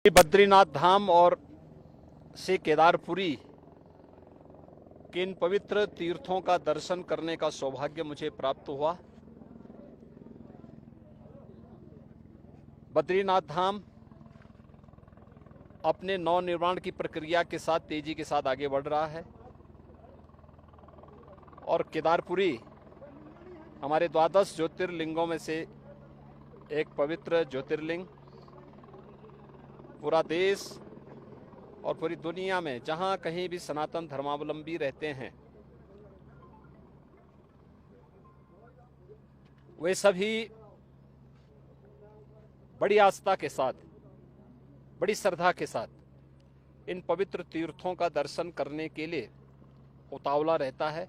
बद्रीनाथ धाम और से केदारपुरी के इन पवित्र तीर्थों का दर्शन करने का सौभाग्य मुझे प्राप्त हुआ। बद्रीनाथ धाम अपने नवनिर्माण की प्रक्रिया के साथ तेजी के साथ आगे बढ़ रहा है और केदारपुरी हमारे द्वादश ज्योतिर्लिंगों में से एक पवित्र ज्योतिर्लिंग पूरा देश और पूरी दुनिया में जहां कहीं भी सनातन धर्मावलंबी रहते हैं वे सभी बड़ी आस्था के साथ, बड़ी श्रद्धा के साथ इन पवित्र तीर्थों का दर्शन करने के लिए उतावला रहता है।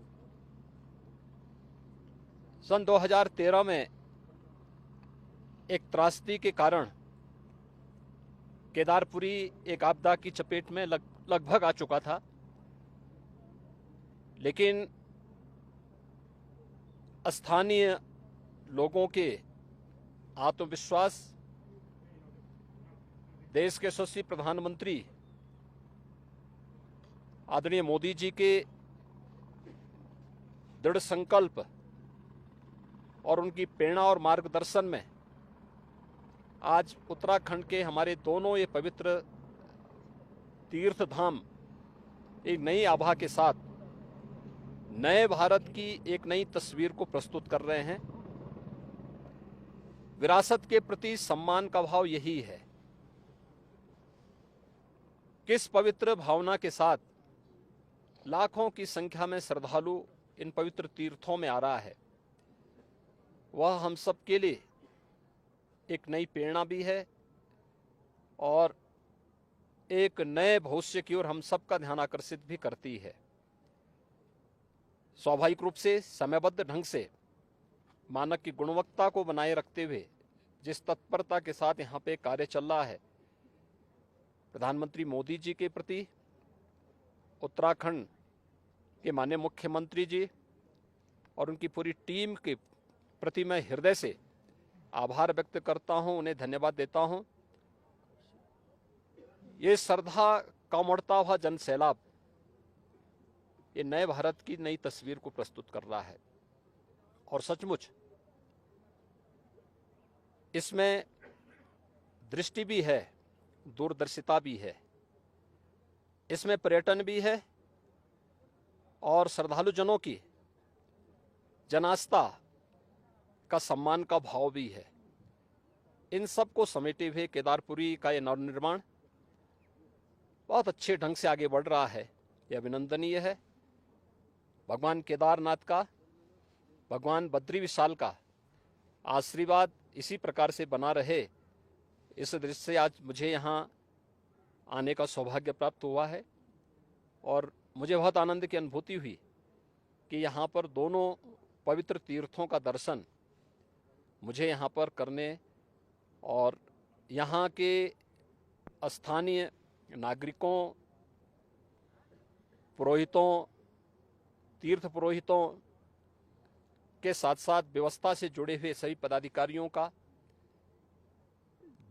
सन 2013 में एक त्रासदी के कारण केदारपुरी एक आपदा की चपेट में लगभग आ चुका था, लेकिन स्थानीय लोगों के आत्मविश्वास, देश के यशस्वी प्रधानमंत्री आदरणीय मोदी जी के दृढ़ संकल्प और उनकी प्रेरणा और मार्गदर्शन में आज उत्तराखंड के हमारे दोनों ये पवित्र तीर्थ धाम एक नई आभा के साथ नए भारत की एक नई तस्वीर को प्रस्तुत कर रहे हैं। विरासत के प्रति सम्मान का भाव यही है। किस पवित्र भावना के साथ लाखों की संख्या में श्रद्धालु इन पवित्र तीर्थों में आ रहा है, वह हम सब के लिए एक नई प्रेरणा भी है और एक नए भविष्य की ओर हम सबका ध्यान आकर्षित भी करती है। स्वाभाविक रूप से समयबद्ध ढंग से मानक की गुणवत्ता को बनाए रखते हुए जिस तत्परता के साथ यहाँ पे कार्य चल रहा है, प्रधानमंत्री मोदी जी के प्रति उत्तराखंड के माननीय मुख्यमंत्री जी और उनकी पूरी टीम के प्रति मैं हृदय से आभार व्यक्त करता हूं, उन्हें धन्यवाद देता हूं। ये श्रद्धा का उमड़ता हुआ जन सैलाब ये नए भारत की नई तस्वीर को प्रस्तुत कर रहा है और सचमुच इसमें दृष्टि भी है, दूरदर्शिता भी है, इसमें पर्यटन भी है और श्रद्धालु जनों की जनास्था का सम्मान का भाव भी है। इन सब को समेटे हुए केदारपुरी का ये नवनिर्माण बहुत अच्छे ढंग से आगे बढ़ रहा है, यह अभिनंदनीय है। भगवान केदारनाथ का, भगवान बद्री विशाल का आशीर्वाद इसी प्रकार से बना रहे, इस दृष्टि से आज मुझे यहाँ आने का सौभाग्य प्राप्त हुआ है और मुझे बहुत आनंद की अनुभूति हुई कि यहाँ पर दोनों पवित्र तीर्थों का दर्शन मुझे यहाँ पर करने और यहाँ के स्थानीय नागरिकों, पुरोहितों, तीर्थ पुरोहितों के साथ साथ व्यवस्था से जुड़े हुए सभी पदाधिकारियों का,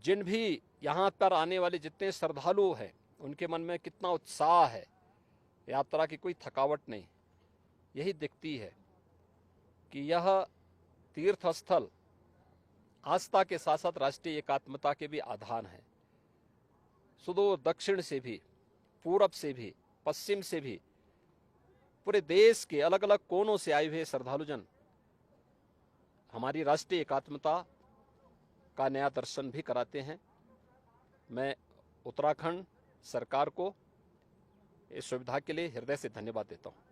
जिन भी यहाँ पर आने वाले जितने श्रद्धालु हैं उनके मन में कितना उत्साह है, यात्रा की कोई थकावट नहीं। यही दिखती है कि यह तीर्थ स्थल आस्था के साथ साथ राष्ट्रीय एकात्मता के भी आधार हैं। सुदूर दक्षिण से भी, पूरब से भी, पश्चिम से भी, पूरे देश के अलग अलग कोनों से आए हुए श्रद्धालुजन हमारी राष्ट्रीय एकात्मता का नया दर्शन भी कराते हैं। मैं उत्तराखंड सरकार को इस सुविधा के लिए हृदय से धन्यवाद देता हूँ।